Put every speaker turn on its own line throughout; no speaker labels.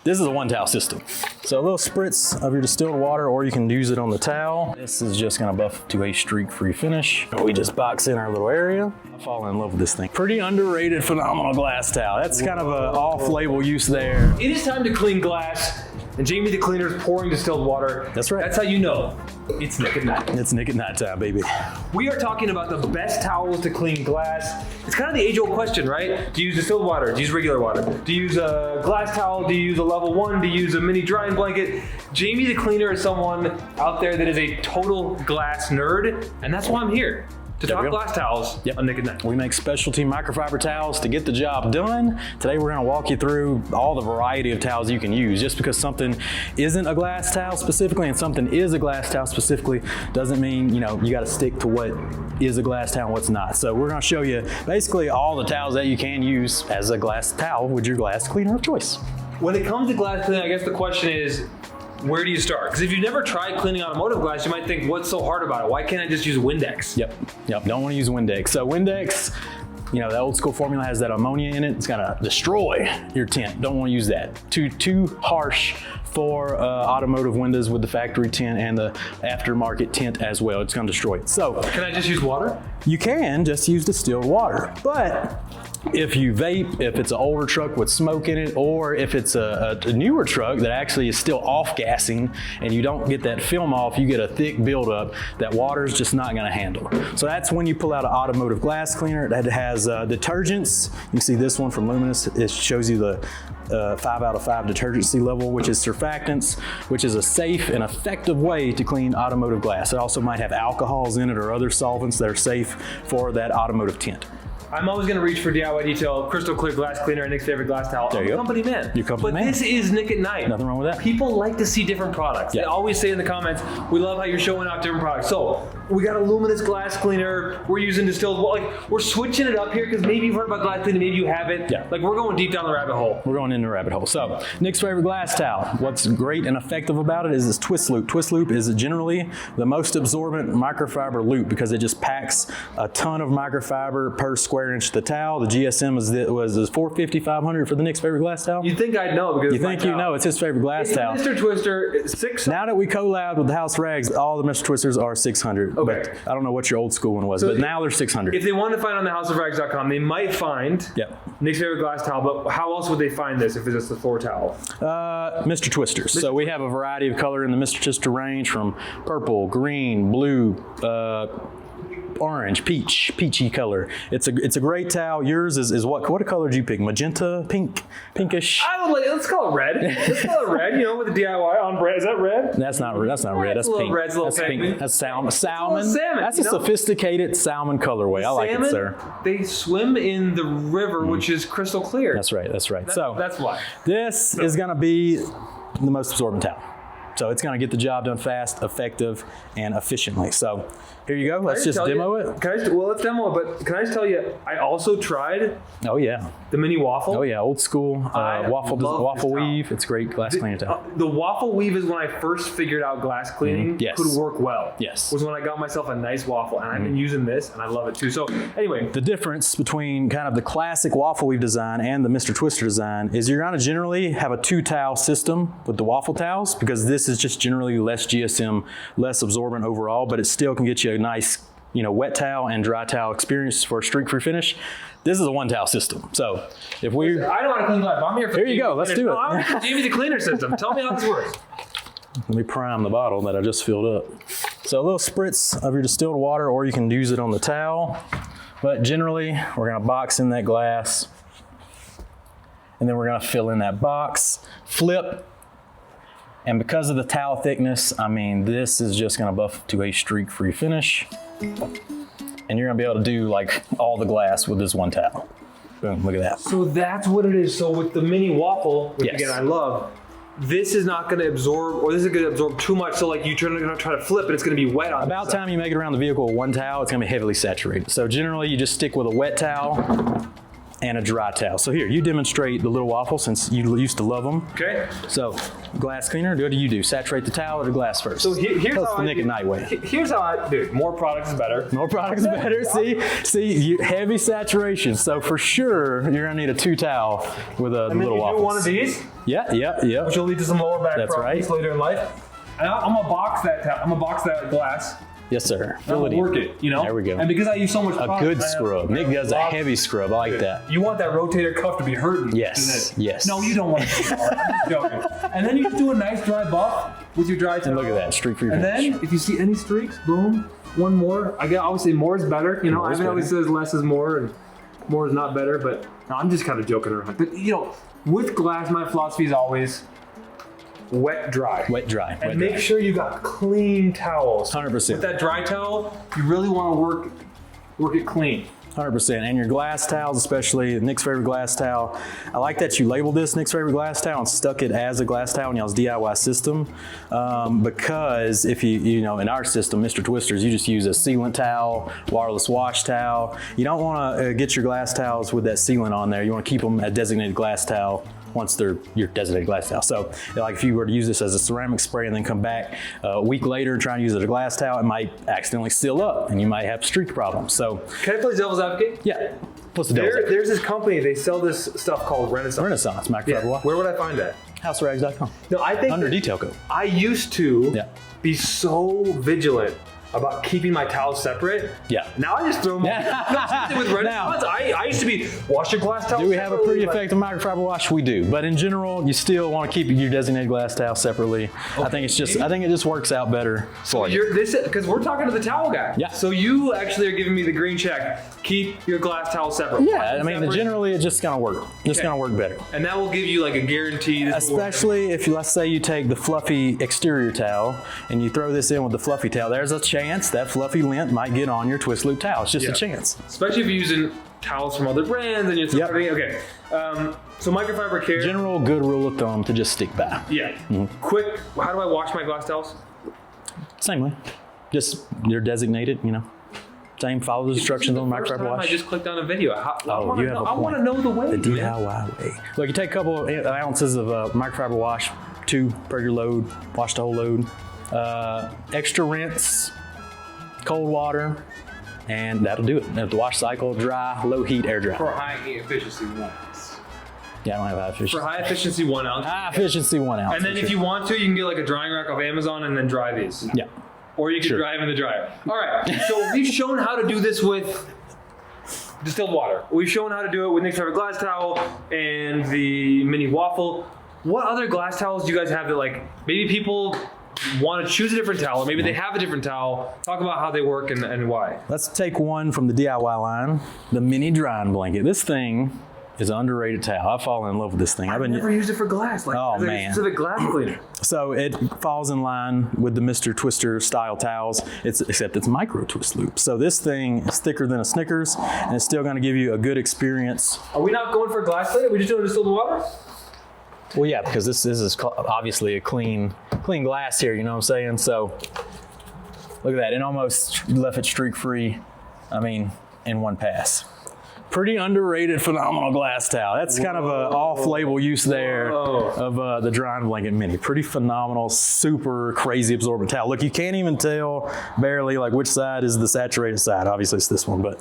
This is a one towel system. So a little spritz of your distilled water, or you can use it on the towel. This is just gonna buff to a streak-free finish. We just box in our little area. I fall in love with this thing. Pretty underrated, phenomenal glass towel. That's kind of an off-label use there.
It is time to clean glass, and Jamie the cleaner is pouring distilled water.
That's right.
That's how you know it's Nick at Night.
It's Nick at Night time, baby.
We are talking about the best towels to clean glass. It's kind of the age-old question, right? Do you use distilled water? Do you use regular water? Do you use a glass towel? Do you use a level 1? Do you use a mini drying blanket? Jamie the cleaner is someone out there that is a total glass nerd, and that's why I'm here. To talk glass towels on Nick at Night.
We make specialty microfiber towels to get the job done. Today we're gonna walk you through all the variety of towels you can use. Just because something isn't a glass towel specifically and something is a glass towel specifically doesn't mean, you gotta stick to what is a glass towel and what's not. So we're gonna show you basically all the towels that you can use as a glass towel with your glass cleaner of choice.
When it comes to glass cleaning, I guess the question is, where do you start? Because if you've never tried cleaning automotive glass, you might think, what's so hard about it? Why can't I just use Windex?
Yep, don't want to use Windex. So Windex, the old school formula has that ammonia in it. It's gonna destroy your tint. Don't want to use that. Too harsh for automotive windows with the factory tint and the aftermarket tint as well. It's gonna destroy it. So
can I just use water?
You can just use distilled water, but if you vape, if it's an older truck with smoke in it, or if it's a newer truck that actually is still off-gassing and you don't get that film off, you get a thick buildup that water is just not gonna handle. So that's when you pull out an automotive glass cleaner that has detergents. You can see this one from Luminous. It shows you the 5 out of 5 detergency level, which is surfactants, which is a safe and effective way to clean automotive glass. It also might have alcohols in it or other solvents that are safe for that automotive tint.
I'm always going to reach for DIY Detail, crystal clear glass cleaner, and Nick's favorite glass towel.
There you go.
Company man.
Your company man.
But this is Nick at Night.
Nothing wrong with that.
People like to see different products.
Yeah.
They always say in the comments, we love how you're showing out different products. So we got a luminous glass cleaner. We're using distilled water. We're switching it up here because maybe you've heard about glass cleaning, maybe you haven't.
Yeah.
We're going deep down the rabbit hole.
We're going in the rabbit hole. So Nick's favorite glass towel. What's great and effective about it is this twist loop. Twist loop is generally the most absorbent microfiber loop because it just packs a ton of microfiber per square inch of the towel. The GSM was 450, 500 for the Nick's favorite glass towel.
You'd think I'd know because
you think you know it's his favorite glass towel.
Mr. Twister, 600.
Now that we collabed with the House Rags, all the Mr. Twisters are 600.
Okay.
But I don't know what your old school one was, but now they're 600.
If they want to find on thehouseofrags.com, they might find Nick's favorite glass towel, but how else would they find this if it's just the floor towel?
Mr. Twisters. So we have a variety of color in the Mr. Twister range from purple, green, blue, orange, peachy color. It's a great towel. Yours is what color did you pick? Magenta, pinkish?
I would let's call it red. Let's call it red, with the DIY on red. Is that red?
That's not red. That's pink.
Red's a little
that's pink. That's salmon.
Salmon.
That's a sophisticated salmon colorway. I like it, sir.
They swim in the river, which is crystal clear.
That's right. So
that's why.
This is gonna be the most absorbent towel. So it's gonna get the job done fast, effective, and efficiently. So here you go. Let's just demo it.
Let's demo it, but can I just tell you, I also tried
Oh yeah.
the mini waffle.
Oh yeah, old school waffle weave. It's great glass cleaner towel.
The waffle weave is when I first figured out glass cleaning could work well.
Yes.
Was when I got myself a nice waffle, and I've been using this, and I love it too. So anyway.
The difference between kind of the classic waffle weave design and the Mr. Twister design is you're gonna generally have a 2-towel system with the waffle towels because this is just generally less GSM, less absorbent overall, but it still can get you a nice wet towel and dry towel experience for a streak-free finish. This is a 1-towel system. So if we...
I don't want to clean glass. I'm here for...
Here you go. Let's do it.
I'm here for Jamie the cleaner system. Tell me how this works.
Let me prime the bottle that I just filled up. So a little spritz of your distilled water, or you can use it on the towel. But generally, we're gonna box in that glass, and then we're gonna fill in that box, flip, and because of the towel thickness, this is just gonna buff to a streak-free finish. And you're gonna be able to do all the glass with this 1 towel. Boom, look at that.
So that's what it is. So with the mini waffle, which again I love, this is not gonna absorb, or this is gonna absorb too much, so you're gonna try to flip it, it's gonna be wet on
About time you make it around the vehicle with 1 towel, it's gonna be heavily saturated. So generally you just stick with a wet towel and a dry towel. So here, you demonstrate the little waffle since you used to love them.
Okay.
So, glass cleaner, what do you do? Saturate the towel or the glass first?
So here's
Tell us
how
the
I
Nick
do.
at Night way.
Here's how I do it. More products is better.
More products better. See, heavy saturation. So for sure, you're gonna need a 2 towel with a
And then
little
you
waffles.
do one of these,
Yeah.
which will lead to some lower back
That's
problems
right.
later in life. And I'm gonna box that towel. I'm gonna box that glass.
Yes, sir.
I'm
Fill it
gonna
in.
work it, you know?
There we go.
And because I use so much
A
product,
good
I have-
scrub. Nick does a heavy scrub. I like that.
You want that rotator cuff to be hurting.
Yes, yes.
No, you don't want to do that. I'm just joking. And then you just do a nice dry buff with your dry towel.
And look at that, streak-free
And
finish.
then if you see any streaks, boom, one more. I get obviously more is better. You know,
More is
Ivan always
better.
says less is more and more is not better, but no, I'm just kind of joking around. But you know, with glass, my philosophy is always wet, dry.
Wet, dry.
And
wet,
make
dry.
sure you got clean towels.
100%.
With that dry towel, you really want to work it clean.
100%. And your glass towels, especially Nick's favorite glass towel. I like that you labeled this Nick's favorite glass towel and stuck it as a glass towel in y'all's DIY system. Because if you know, in our system, Mr. Twisters, you just use a sealant towel, waterless wash towel. You don't want to get your glass towels with that sealant on there. You want to keep them a designated glass towel once they're your designated glass towel. So like if you were to use this as a ceramic spray and then come back a week later and try and use it as a glass towel, it might accidentally seal up and you might have streak problems. So
Can I play devil's advocate?
yeah, what's the devil's advocate?
There's this company, they sell this stuff called Renaissance.
Renaissance
Yeah.
microfiber wash.
Where would I find that?
HouseRags.com.
No, I think
Under
that
detail code.
I used to
Yeah.
be so vigilant about keeping my towels separate.
Yeah.
Now I just throw them
Yeah.
on. With Renaissance, I used to be wash your glass towels.
Do we have a pretty
separately, like-
effective microfiber wash? We do, but in general, you still want to keep your designated glass towel separately. I think it just works out better for you.
You're this because we're talking to the towel guy.
Yeah.
So you actually are giving me the green check. Keep your glass towel separate.
Yeah, I mean,
Separate.
generally it's just gonna work. It's
Okay.
gonna work better.
And that will give you like a guarantee. this will work.
Especially if, let's say, you take the fluffy exterior towel and you throw this in with the fluffy towel, there's a chance that fluffy lint might get on your twist loop towel. It's just
Yeah.
a chance.
Especially if you're using towels from other brands and you're
Yep.
okay. So microfiber care.
General good rule of thumb to just stick by.
Yeah. Quick. How do I wash my glass towels?
Same way. Just, you're designated, you know. Same, follow the instructions on the
First
microfiber
time
wash.
I just clicked on a video. I
you have a
I want to
point.
know the way.
The
man.
DIY way. Look, you take a couple of ounces of microfiber wash, 2 per your load, wash the whole load. Extra rinse, cold water, and that'll do it. The wash cycle, dry, low heat, air dry.
For high efficiency 1 ounce.
Yeah, I don't have high efficiency.
For high efficiency 1 ounce.
High efficiency 1 ounce.
And then
for
if
sure.
you want to, you can get like a drying rack off Amazon and then dry these.
Yeah.
Or you can
Sure.
dry them in the dryer. All right. So we've shown how to do this with distilled water. We've shown how to do it with Nick's favorite glass towel and the mini waffle. What other glass towels do you guys have that like maybe people want to choose a different towel or maybe they have a different towel? Talk about how they work and why.
Let's take one from the DIY line, the mini drying blanket. This thing is an underrated towel. I've fallen in love with this thing.
I've never used it for glass. Like,
Oh,
as a
man.
specific glass cleaner.
So it falls in line with the Mr. Twister style towels, except it's micro twist loop. So this thing is thicker than a Snickers, and it's still going to give you a good experience.
Are we not going for glass cleaner? We just doing distilled water?
Well, yeah, because this is obviously a clean glass here. You know what I'm saying? So look at that. It almost left it streak free. I mean, in one pass. Pretty underrated, phenomenal glass towel. That's kind of a off-label use there of the drying blanket mini. Pretty phenomenal, super crazy absorbent towel. Look, you can't even tell barely like which side is the saturated side. Obviously, it's this one, but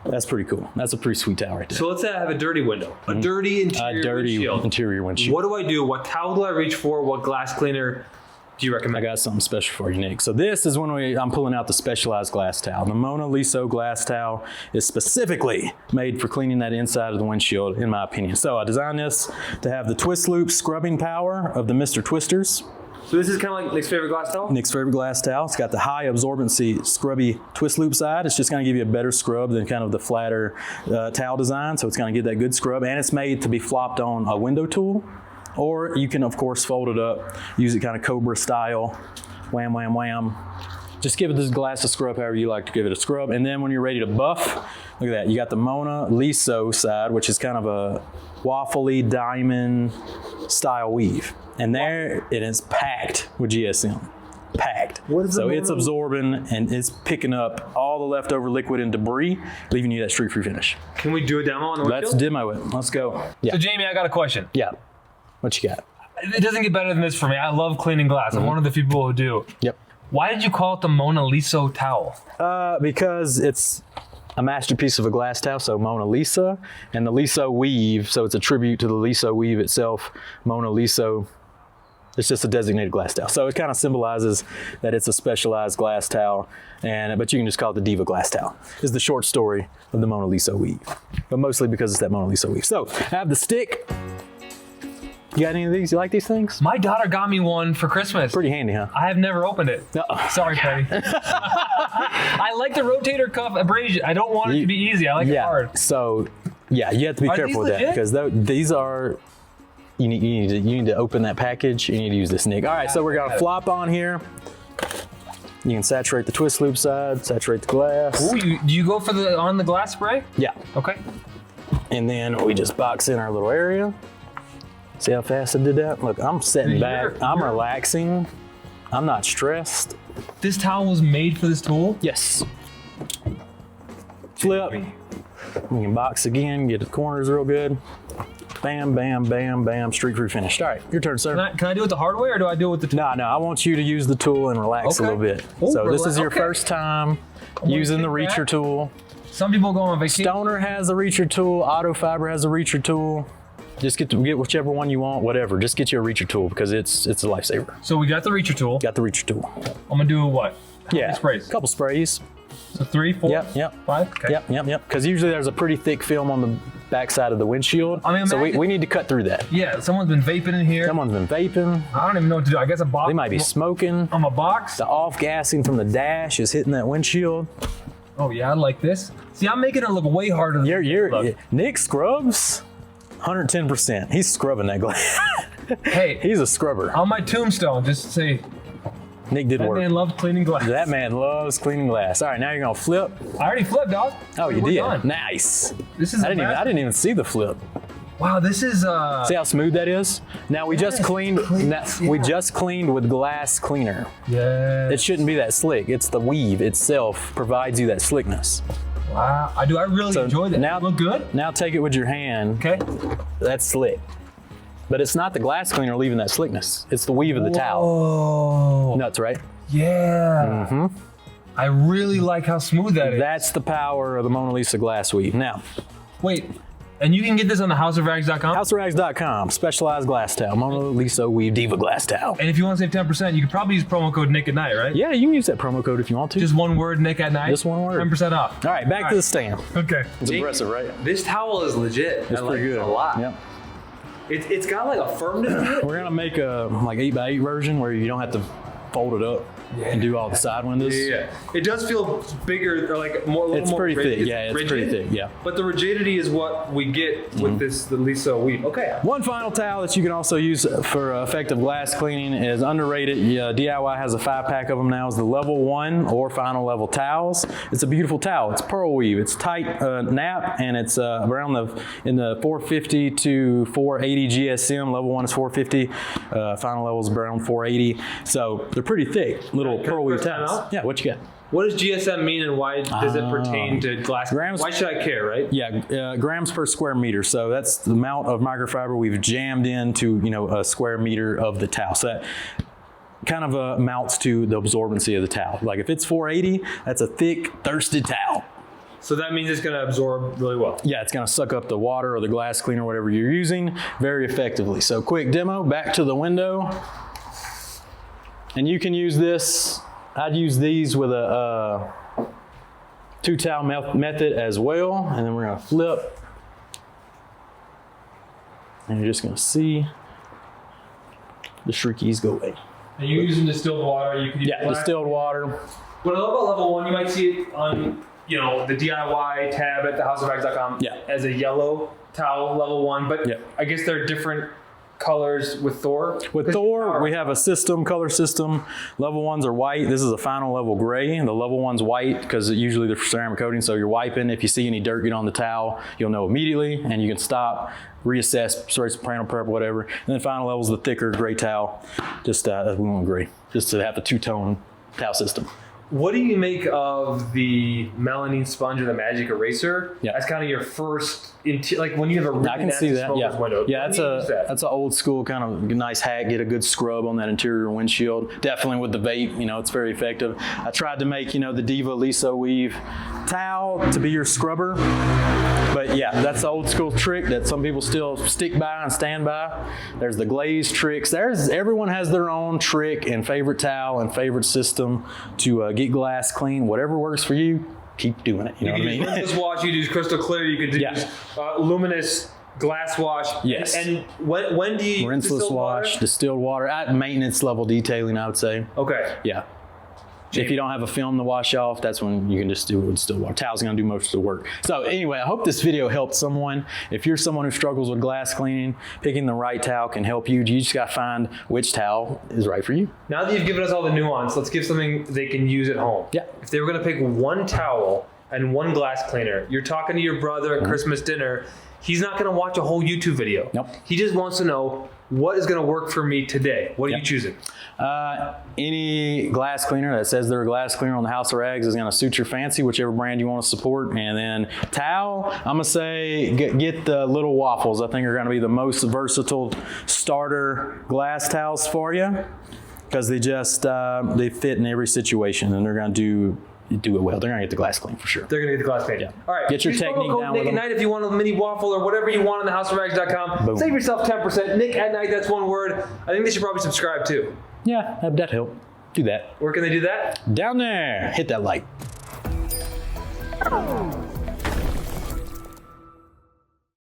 that's pretty cool. That's a pretty sweet towel right there.
So let's say I have a dirty window, a dirty interior
A dirty
windshield.
interior windshield.
What do I do? What towel do I reach for? What glass cleaner do you
I
recommend?
got something special for you, Nick. So this is when I'm pulling out the specialized glass towel. The Liso glass towel is specifically made for cleaning that inside of the windshield, in my opinion. So I designed this to have the twist loop scrubbing power of the Mr. Twisters.
So this is kind of like Nick's favorite glass towel?
Nick's favorite glass towel. It's got the high absorbency scrubby twist loop side. It's just going to give you a better scrub than kind of the flatter towel design. So it's going to get that good scrub, and it's made to be flopped on a window tool. Or you can, of course, fold it up, use it kind of Cobra style, wham, wham, wham. Just give it this glass a scrub however you like to give it a scrub. And then when you're ready to buff, look at that. You got the Liso side, which is kind of a waffly diamond style weave. And there it is packed with GSM. packed.
What is
so
the
it's absorbing and it's picking up all the leftover liquid and debris, leaving you that streak-free finish.
Can we do a demo on the windshield?
Let's demo it. Let's go. Yeah.
So Jamie, I got a question.
Yeah. What you got?
It doesn't get better than this for me. I love cleaning glass. I'm one of the few people who do.
Yep.
Why did you call it the Mona Lisa towel?
Because it's a masterpiece of a glass towel, so Mona Lisa, and the Liso weave, so it's a tribute to the Liso weave itself. Mona Lisa, it's just a designated glass towel. So it kind of symbolizes that it's a specialized glass towel, but you can just call it the Diva glass towel. Is the short story of the Mona Lisa weave, but mostly because it's that Mona Lisa weave. So I have the stick. You got any of these? You like these things?
My daughter got me one for Christmas.
Pretty handy, huh?
I have never opened it.
Uh-oh.
Sorry, Penny. I like the rotator cuff abrasion. I don't want it to be easy. I like it hard.
So, yeah, you have to be careful with that because these are. You need to open that package. You need to use this nick. All right, so we're gonna flop on here. You can saturate the twist loop side, saturate the glass.
Ooh, do you go for the on the glass spray?
Yeah.
Okay.
And then we just box in our little area. See how fast I did that? Look, I'm sitting back. I'm relaxing. I'm not stressed.
This towel was made for this tool?
Yes. Flip. We can box again, get the corners real good. Bam, bam, bam, bam, streak-free finished. All right, your turn, sir.
Can I do it the hard way or do I do it with the tool?
No, I want you to use the tool and relax a little bit.
Ooh,
so this is your first time using the reacher tool.
Some people go on vacation.
Stoner has a reacher tool. Auto Fiber has a reacher tool. Just get whichever one you want, whatever. Just get you a reacher tool because it's a lifesaver.
So we got the reacher tool.
Got the reacher tool.
I'm gonna do what? How many sprays?
A couple sprays.
So 3, 4,
Yep.
5? Okay.
Yep. Because usually there's a pretty thick film on the backside of the windshield.
I mean,
so we need to cut through that.
Yeah, someone's been vaping in here.
Someone's been vaping.
I don't even know what to do. I guess a box.
They might be smoking.
On a box?
The off-gassing from the dash is hitting that windshield.
Oh yeah, I like this. See, I'm making it look way harder than
Nick scrubs 110%. He's scrubbing that glass.
Hey,
he's a scrubber.
On my tombstone, just say,
Nick did work.
That man loves cleaning glass.
That man loves cleaning glass. All right, now you're gonna flip.
I already flipped, dog.
Oh, you did?
Done.
Nice.
This is
I didn't even see the flip.
Wow, this is
See how smooth that is? Now we just cleaned. We just cleaned with glass cleaner.
Yeah.
It shouldn't be that slick. It's the weave itself provides you that slickness.
Wow, I really enjoy that.
Now
look good.
Now take it with your hand.
Okay.
That's slick. But it's not the glass cleaner leaving that slickness. It's the weave of the towel.
Oh.
Nuts, right?
Yeah.
Mm-hmm.
I really like how smooth that is.
That's the power of the Mona Lisa glass weave. Now,
wait, and you can get this on the houseofrags.com?
Houseofrags.com, specialized glass towel, Mona Lisa weave Diva glass towel.
And if you want to save 10%, you could probably use promo code Nick at Night, right?
Yeah, you can use that promo code if you want to.
Just one word, Nick at Night?
Just one word.
10% off.
All right, back to the stand.
Okay.
It's impressive, right?
This towel is legit.
It's pretty good.
A lot.
Yep.
It's got like a firmness to it.
We're gonna make a like 8x8 version where you don't have to fold it up and do all the side windows.
Yeah. It does feel bigger or like more. A little
It's
more
pretty
rigid.
thick. Yeah, it's pretty thick. Yeah.
But the rigidity is what we get with the Liso weave. Okay.
One final towel that you can also use for effective glass cleaning is underrated. DIY has a 5-pack of them now. Is the level 1 or final level towels. It's a beautiful towel. It's pearl weave. It's tight nap and it's around in the 450 to 480 GSM. Level 1 is 450. Final level is around 480. So they're pretty thick. Little pearl weave towels. Yeah. What you got?
What does GSM mean and why does it pertain to glass?
Grams.
Why should I care, right?
Yeah, grams per square meter. So that's the amount of microfiber we've jammed into, a square meter of the towel. So that kind of amounts to the absorbency of the towel. Like if it's 480, that's a thick, thirsty towel.
So that means it's going to absorb really well.
Yeah, it's going to suck up the water or the glass cleaner, whatever you're using, very effectively. So quick demo, back to the window. And you can use this. I'd use these with a 2-towel method as well. And then we're going to flip. And you're just going to see the shriekies go away.
And you're using distilled water. You can use
distilled water.
What I love about level 1, you might see it on the DIY tab at thehouseofrags.com as a yellow towel level 1, but I guess there are different colors with Thor?
With Thor, we have a color system. Level 1s are white. This is a final level gray. The level 1's white because usually they're ceramic coating, so you're wiping. If you see any dirt get on the towel, you'll know immediately, and you can stop, reassess, spray some panel prep, whatever. And then final level is the thicker gray towel. Just we want gray, just to have a two-tone towel system.
What do you make of the melamine sponge or the magic eraser?
Yeah.
That's kind of your first, like when you have a really
I can see
nasty
that.
smoker's
Yeah,
window.
yeah. That's an old school kind of nice hack. Get a good scrub on that interior windshield. Definitely with the vape, it's very effective. I tried to make the Diva Liso Weave towel to be your scrubber, but yeah, that's the old school trick that some people still stick by and stand by. There's the glaze tricks. Everyone has their own trick and favorite towel and favorite system to get glass clean. Whatever works for you, keep doing it. You know what I mean?
You could use wash, you could use crystal clear, you could use luminous glass wash.
Yes.
And when do you use
rinseless
distilled
wash,
water?
distilled water, at maintenance level detailing, I would say.
Okay.
Yeah. If you don't have a film to wash off, that's when you can just do it with distilled water. Towel's gonna do most of the work. So anyway, I hope this video helped someone. If you're someone who struggles with glass cleaning, picking the right towel can help you. You just gotta find which towel is right for you.
Now that you've given us all the nuance, let's give something they can use at home.
Yeah.
If they were gonna pick one towel and one glass cleaner, you're talking to your brother at Christmas dinner, he's not gonna watch a whole YouTube video.
Nope.
He just wants to know, what is gonna work for me today? What are you choosing?
Any glass cleaner that says they're a glass cleaner on the House of Rags is going to suit your fancy, whichever brand you want to support. And then towel, I'm going to say get the little waffles. I think are going to be the most versatile starter glass towels for you because they just they fit in every situation and they're going to do it well. They're gonna get the glass clean for sure.
They're gonna get the glass clean.
Yeah.
All right.
Get your
Use
technique
promo code
down
Nick
with
at
them.
Night if you want a mini waffle or whatever you want on the housefrags.com.
Boom.
Save yourself 10%. Nick at Night, that's one word. I think they should probably subscribe too.
Yeah, that'd help. Do that.
Where can they do that?
Down there. Hit that like.